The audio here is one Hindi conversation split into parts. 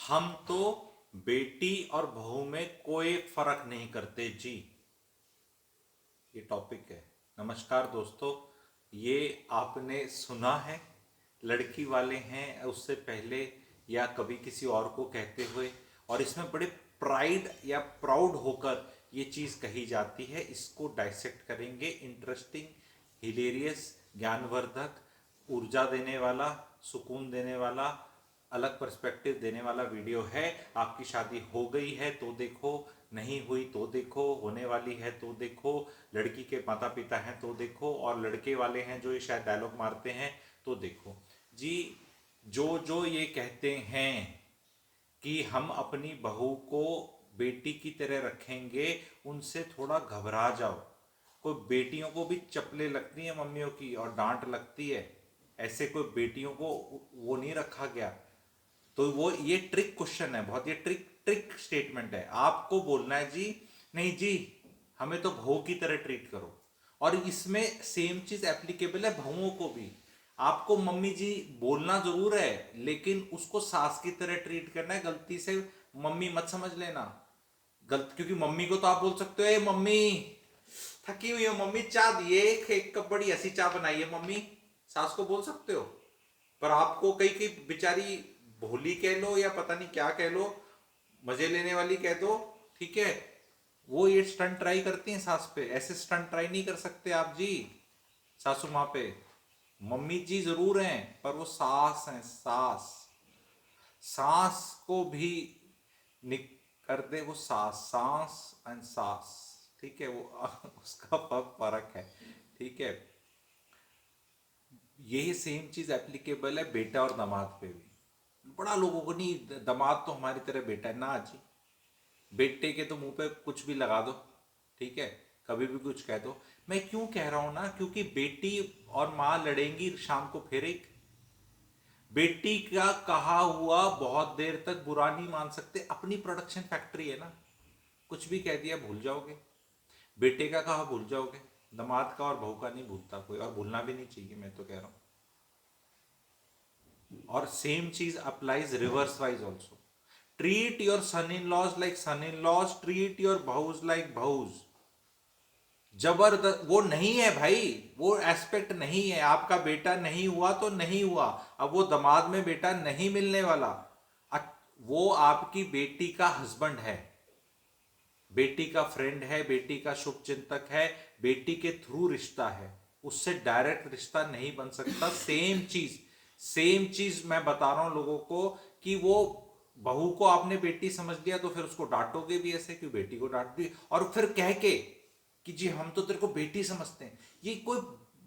हम तो बेटी और बहू में कोई फर्क नहीं करते जी। ये टॉपिक है। नमस्कार दोस्तों, ये आपने सुना है लड़की वाले हैं उससे पहले या कभी किसी और को कहते हुए, और इसमें बड़े प्राइड या प्राउड होकर ये चीज़ कही जाती है। इसको डाइसेक्ट करेंगे। इंटरेस्टिंग, हिलेरियस, ज्ञानवर्धक, ऊर्जा देने वाला, सुकून देने वाला, अलग पर्सपेक्टिव देने वाला वीडियो है। आपकी शादी हो गई है तो देखो, नहीं हुई तो देखो, होने वाली है तो देखो, लड़की के माता पिता हैं तो देखो, और लड़के वाले हैं जो ये शायद डायलॉग मारते हैं तो देखो जी। जो जो ये कहते हैं कि हम अपनी बहू को बेटी की तरह रखेंगे, उनसे थोड़ा घबरा जाओ। कोई बेटियों को भी चपले लगती हैं मम्मियों की और डांट लगती है, ऐसे कोई बेटियों को वो नहीं रखा गया। तो वो ये ट्रिक क्वेश्चन है बहुत, ये ट्रिक ट्रिक स्टेटमेंट है। आपको बोलना है जी नहीं जी, हमें तो बहू की तरह ट्रीट करो। और इसमें सेम चीज एप्लीकेबल है बहुओं को भी। आपको मम्मी जी बोलना जरूर है, लेकिन उसको सास की तरह ट्रीट करना है। गलती से मम्मी मत समझ लेना गलत, क्योंकि मम्मी को तो आप बोल सकते हो ए मम्मी थकी हुई हो मम्मी, चाय दिए, एक कप बड़ी ऐसी चाय बनाई है मम्मी, सास को बोल सकते हो। पर आपको कई कई बेचारी भोली कह लो या पता नहीं क्या कह लो, मजे लेने वाली कह दो, ठीक है, वो ये स्टंट ट्राई करती हैं सास पे। ऐसे स्टंट ट्राई नहीं कर सकते आप जी सासू माँ पे। मम्मी जी जरूर हैं पर वो सास हैं, सास। सास को भी निक कर दे वो सास, सांस एंड सास, ठीक है वो उसका फर्क है, ठीक है। यही सेम चीज एप्लीकेबल है बेटा और दामाद पे भी। बड़ा लोगों को नहीं, दामाद तो हमारी तरह बेटा है ना जी। बेटे के तो मुंह पे कुछ भी लगा दो, ठीक है, कभी भी कुछ कह दो। मैं क्यों कह रहा हूं ना, क्योंकि बेटी और माँ लड़ेंगी शाम को फिर एक। बेटी का कहा हुआ बहुत देर तक बुरा नहीं मान सकते, अपनी प्रोडक्शन फैक्ट्री है ना, कुछ भी कह दिया भूल जाओगे। बेटे का कहा भूल जाओगे, दामाद का और बहू का नहीं भूलता कोई, और भूलना भी नहीं चाहिए, मैं तो कह रहा हूं। और सेम चीज applies reverse wise also. Treat your son in laws like son in laws, treat your bahus like bahus। जबरदस्त वो नहीं है भाई, वो एस्पेक्ट नहीं है। आपका बेटा नहीं हुआ तो नहीं हुआ, अब वो दामाद में बेटा नहीं मिलने वाला। वो आपकी बेटी का हस्बैंड है, बेटी का फ्रेंड है, बेटी का शुभ चिंतक है, बेटी के थ्रू रिश्ता है, उससे डायरेक्ट रिश्ता नहीं बन सकता। सेम चीज, सेम चीज मैं बता रहा हूं लोगों को कि वो बहू को आपने बेटी समझ लिया तो फिर उसको डांटोगे भी ऐसे, क्यों बेटी को डांट दी, और फिर कह के कि जी हम तो तेरे को बेटी समझते हैं। ये कोई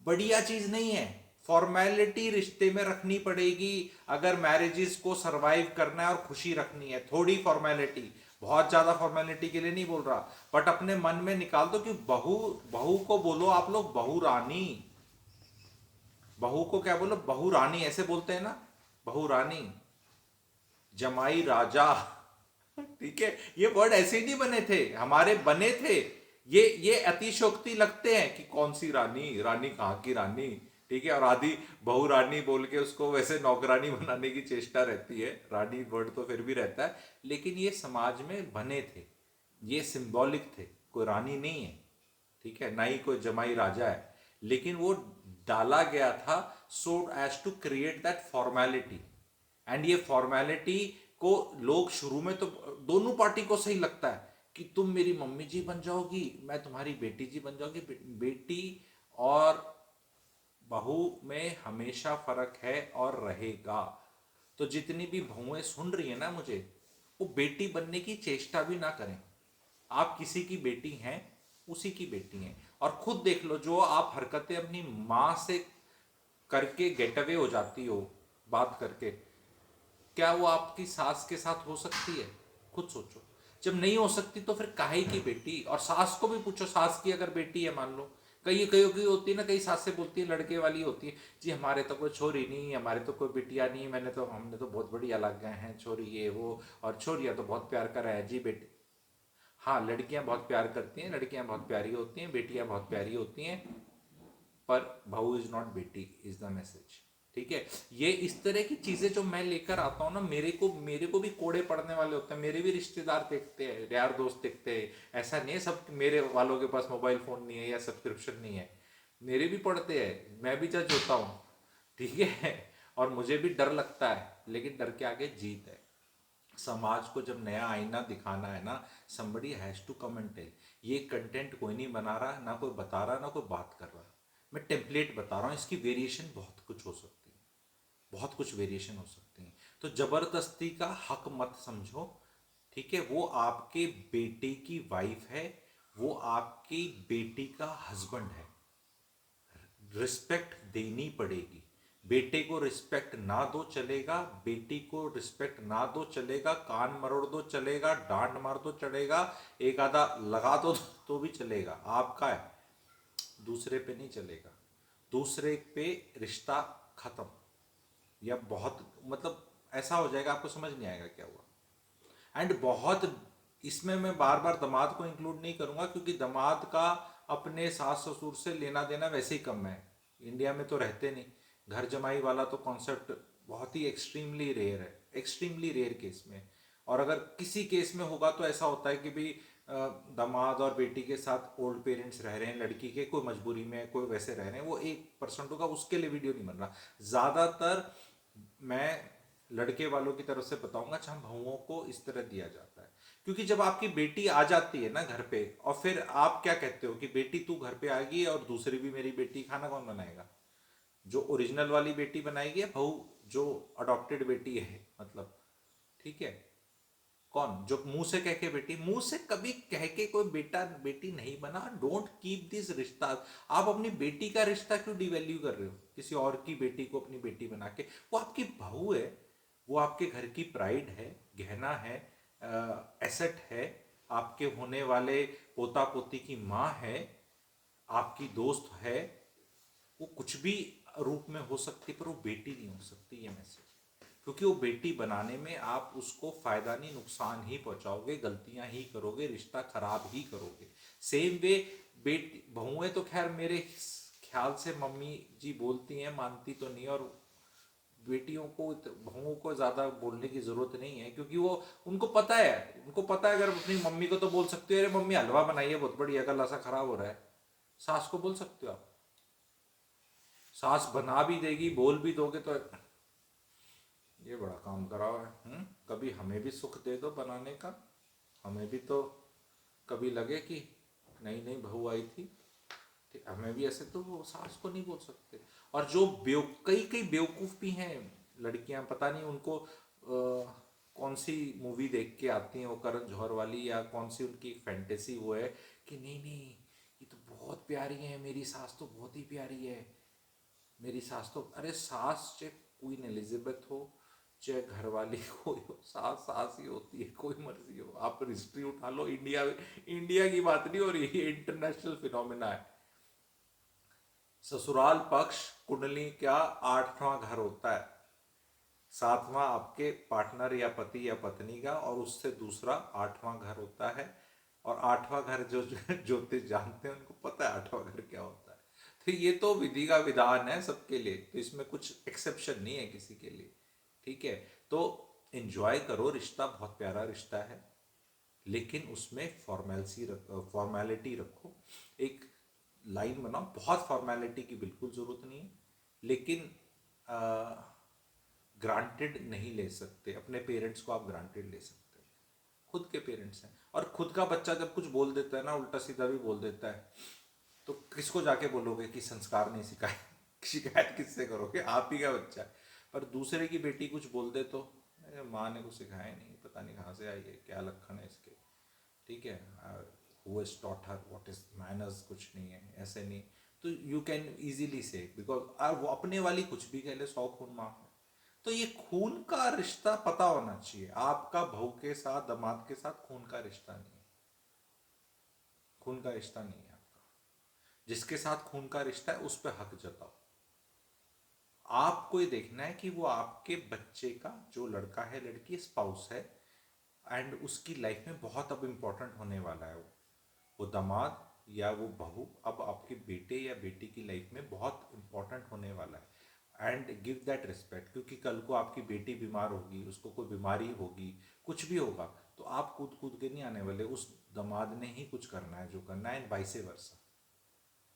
बढ़िया चीज नहीं है। फॉर्मेलिटी रिश्ते में रखनी पड़ेगी अगर मैरिजेस को सरवाइव करना है और खुशी रखनी है। थोड़ी फॉर्मेलिटी, बहुत ज्यादा फॉर्मेलिटी के लिए नहीं बोल रहा, बट अपने मन में निकाल दो कि बहू, बहू को बोलो आप लोग बहू रानी। बहू को क्या बोलो, बहू रानी ऐसे बोलते हैं ना, बहू रानी, जमाई राजा ठीक है। ये वर्ड ऐसे ही नहीं बने थे, हमारे बने थे। ये अतिशोक्ति लगते हैं कि कौन सी रानी, रानी कहाँ की रानी, ठीक है। और आदि बहु रानी बोल के उसको वैसे नौकरानी बनाने की चेष्टा रहती है। रानी वर्ड तो फिर भी रहता है, लेकिन ये समाज में बने थे, ये सिंबॉलिक थे। कोई रानी नहीं है, ठीक है, ना ही कोई जमाई राजा है, लेकिन वो डाला गया था so as to create that formality. And ये फॉर्मेलिटी को लोग शुरू में तो दोनों पार्टी को सही लगता है कि तुम मेरी मम्मी जी बन जाओगी, मैं तुम्हारी बेटी जी बन जाऊंगी। बेटी और बहू में हमेशा फर्क है और रहेगा। तो जितनी भी बहुएं सुन रही है ना मुझे, वो बेटी बनने की चेष्टा भी ना करें। आप किसी की बेटी हैं, उसी की बेटी हैं। और खुद देख लो, जो आप हरकतें अपनी माँ से करके गेट अवे हो जाती हो बात करके, क्या वो आपकी सास के साथ हो सकती है? खुद सोचो। जब नहीं हो सकती तो फिर काहे की बेटी। और सास को भी पूछो, सास की अगर बेटी है मान लो, कई कई की होती है ना, कई सास से बोलती है, लड़के वाली होती है, जी हमारे तो कोई छोरी नहीं, हमारे तो कोई बिटिया नहीं, हमने तो बहुत बढ़िया लग गए हैं छोरी ये वो, और छोरियाँ तो बहुत प्यार कर रहे हैं जी बेटी। हाँ, लड़कियां बहुत प्यार करती हैं, लड़कियां बहुत प्यारी होती हैं, बेटियां बहुत प्यारी होती हैं, पर बहू इज नॉट बेटी इज द मैसेज, ठीक है। ये इस तरह की चीजें जो मैं लेकर आता हूँ ना, मेरे को भी कोड़े पड़ने वाले होते हैं, मेरे भी रिश्तेदार देखते हैं, यार दोस्त देखते हैं। ऐसा नहीं है सब मेरे वालों के पास मोबाइल फोन नहीं है या सब्सक्रिप्शन नहीं है, मेरे भी पड़ते हैं, मैं भी जज होता हूँ, ठीक है। और मुझे भी डर लगता है, लेकिन डर के आगे जीत है। समाज को जब नया आईना दिखाना है ना, somebody has to come and tell. ये कंटेंट कोई नहीं बना रहा, ना कोई बता रहा, ना कोई बात कर रहा, मैं टेम्पलेट बता रहा हूँ। इसकी वेरिएशन बहुत कुछ हो सकती है, बहुत कुछ वेरिएशन हो सकती है। तो जबरदस्ती का हक मत समझो, ठीक है। वो आपके बेटे की वाइफ है, वो आपकी बेटी का हस्बैंड है, रिस्पेक्ट देनी पड़ेगी। बेटे को रिस्पेक्ट ना दो चलेगा, बेटी को रिस्पेक्ट ना दो चलेगा, कान मरोड़ दो चलेगा, डांट मार दो चलेगा, एक आधा लगा दो तो भी चलेगा, आपका है, दूसरे पे नहीं चलेगा। दूसरे पे रिश्ता खत्म, या बहुत मतलब ऐसा हो जाएगा, आपको समझ नहीं आएगा क्या हुआ। एंड बहुत, इसमें मैं बार बार दामाद को इंक्लूड नहीं करूंगा, क्योंकि दामाद का अपने सास ससुर से लेना देना वैसे ही कम है, इंडिया में तो रहते नहीं। घर जमाई वाला तो कॉन्सेप्ट बहुत ही एक्सट्रीमली रेयर है, एक्सट्रीमली रेयर केस में। और अगर किसी केस में होगा तो ऐसा होता है कि भाई दामाद और बेटी के साथ ओल्ड पेरेंट्स रह रहे हैं, लड़की के कोई मजबूरी में, कोई वैसे रह रहे हैं, वो 1% होगा, उसके लिए वीडियो नहीं बन रहा। ज़्यादातर मैं लड़के वालों की तरफ से बताऊंगा, अच्छा बहुओं को इस तरह दिया जाता है। क्योंकि जब आपकी बेटी आ जाती है ना घर पे, और फिर आप क्या कहते हो कि बेटी तू घर पे आ गई और दूसरी भी मेरी बेटी, खाना कौन बनाएगा? जो ओरिजिनल वाली बेटी बनाएगी, या बहू जो अडॉप्टेड बेटी है, मतलब, ठीक है। कौन जो मुंह से कह के बेटी, मुंह से कभी कह के कोई बेटा बेटी नहीं बना। डोंट कीप दिस रिश्ता। आप अपनी बेटी का रिश्ता क्यों डिवैल्यू कर रहे हो किसी और की बेटी को अपनी बेटी बना के? वो आपकी बहू है, वो आपके घर की प्राइड है, गहना है, एसेट है, आपके होने वाले पोता पोती की माँ है, आपकी दोस्त है। वो कुछ भी रूप में हो सकती, पर वो बेटी नहीं हो सकती, ये मैसेज। क्योंकि वो बेटी बनाने में आप उसको फायदा नहीं, नुकसान ही पहुंचाओगे, गलतियां ही करोगे, रिश्ता खराब ही करोगे। सेम वे बेटी बहुएं तो खैर मेरे ख्याल से मम्मी जी बोलती हैं, मानती तो नहीं। और बेटियों को, बहुओं को ज्यादा बोलने की जरूरत नहीं है, क्योंकि वो, उनको पता है अगर अपनी मम्मी को तो बोल सकते हो, अरे मम्मी हलवा बनाइए बहुत बढ़िया, गला सा खराब हो रहा है। सास को बोल सकते हो आप, सास बना भी देगी, बोल भी दोगे तो ये बड़ा काम करा हुआ है। कभी हमें भी सुख दे दो बनाने का, हमें भी तो कभी लगे कि नई नई बहू आई थी, ठीक, हमें भी ऐसे तो वो सास को नहीं बोल सकते। और जो कई कई बेवकूफ़ भी हैं लड़कियां, पता नहीं उनको कौन सी मूवी देख के आती हैं, वो करण जौहर वाली, या कौन सी उनकी फैंटेसी वो है कि नहीं नहीं ये तो बहुत प्यारी है, मेरी सास तो बहुत ही प्यारी है, मेरी सास तो, अरे सास चाहे क्वीन एलिजाबेथ हो, चाहे घरवाली कोई हो, सास सास ही होती है, कोई मर्जी हो। आप हिस्ट्री उठा लो, इंडिया की बात नहीं हो रही, ये इंटरनेशनल फिनोमिना है। ससुराल पक्ष कुंडली का 8वां घर होता है, 7वां आपके पार्टनर या पति या पत्नी का, और उससे दूसरा 8वां घर होता है। और 8वां घर जो ज्योतिष जानते हैं उनको पता है 8वां घर क्या होता है। तो ये तो विधि का विधान है सबके लिए, तो इसमें कुछ एक्सेप्शन नहीं है किसी के लिए, ठीक है। तो एंजॉय करो, रिश्ता बहुत प्यारा रिश्ता है, लेकिन उसमें फॉर्मेलिटी रखो। एक लाइन बनाओ, बहुत फॉर्मेलिटी की बिल्कुल जरूरत नहीं है, लेकिन ग्रांटेड नहीं ले सकते। अपने पेरेंट्स को आप ग्रांटेड ले सकते हैं, खुद के पेरेंट्स हैं। और खुद का बच्चा जब कुछ बोल देता है ना, उल्टा सीधा भी बोल देता है, तो किसको जाके बोलोगे कि संस्कार नहीं सिखाए? शिकायत किससे करोगे? आप ही का बच्चा है। पर दूसरे की बेटी कुछ बोल दे तो, "अरे माँ ने कुछ सिखाया नहीं, पता नहीं कहाँ से आई है, क्या लक्षण है इसके, ठीक है, who has taught her what is manners, कुछ नहीं है, ऐसे नहीं।" तो यू कैन इजीली से, बिकॉज वो अपने वाली कुछ भी कह ले, 100 खून माफ है। तो ये खून का रिश्ता पता होना चाहिए, आपका बहू के साथ, दामाद के साथ खून का रिश्ता नहीं है, खून का रिश्ता नहीं है आपका। जिसके साथ खून का रिश्ता है उस पर हक जताओ। आपको ये देखना है कि वो आपके बच्चे का, जो लड़का है लड़की स्पाउस है, एंड उसकी लाइफ में बहुत अब इम्पोर्टेंट होने वाला है वो दामाद या वो बहू अब आपके बेटे या बेटी की लाइफ में बहुत इम्पोर्टेंट होने वाला है। एंड गिव दैट रिस्पेक्ट, क्योंकि कल को आपकी बेटी बीमार होगी, उसको कोई बीमारी होगी, कुछ भी होगा, तो आप कूद कूद के नहीं आने वाले, उस दामाद ने ही कुछ करना है जो करना है, वाइसे वर्सा।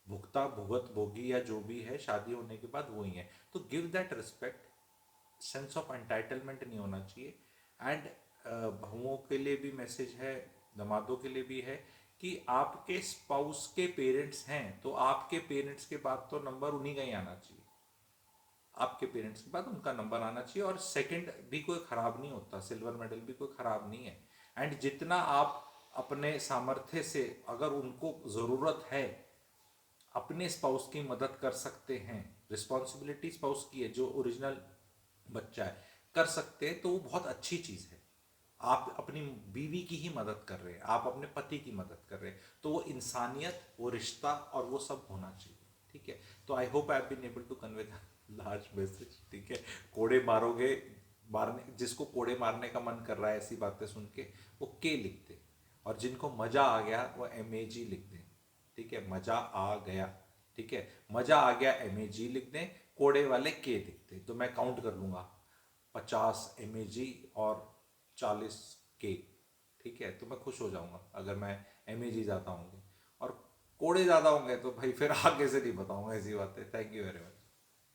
भुगता भुगत भोगी या जो भी है शादी होने के बाद वही है। तो give that respect, sense of entitlement नहीं होना चाहिए। एंड बहुओं के लिए भी मैसेज है, दामादों के लिए भी है, कि आपके स्पाउस के पेरेंट्स हैं तो आपके पेरेंट्स के बाद तो नंबर उन्हीं का ही आना चाहिए, आपके पेरेंट्स के बाद उनका नंबर आना चाहिए। और सेकंड भी कोई खराब नहीं होता, सिल्वर मेडल भी कोई खराब नहीं है। एंड जितना आप अपने सामर्थ्य से, अगर उनको ज़रूरत है, अपने स्पाउस की मदद कर सकते हैं, रिस्पॉन्सिबिलिटी स्पाउस की है, जो ओरिजिनल बच्चा है, कर सकते हैं, तो वो बहुत अच्छी चीज़ है। आप अपनी बीवी की ही मदद कर रहे हैं, आप अपने पति की मदद कर रहे हैं, तो वो इंसानियत, वो रिश्ता और वो सब होना चाहिए। ठीक है, तो I hope I have been able to convey the large message. ठीक है, कोड़े मारोगे, मारने जिसको कोड़े मारने का मन कर रहा है ऐसी बातें सुन के, वो के लिख दे, और जिनको मजा आ गया वो MAG लिख दें। ठीक है, मजा आ गया, ठीक है, मजा आ गया MAG लिख दें, कोड़े वाले के लिख दें, तो मैं काउंट कर लूंगा 50 MAG और 40 के। ठीक है, तो मैं खुश हो जाऊंगा अगर मैं MAG ज़्यादा होंगे, और कोड़े ज़्यादा होंगे तो भाई फिर आगे से नहीं बताऊंगा ऐसी बातें। Thank you very much.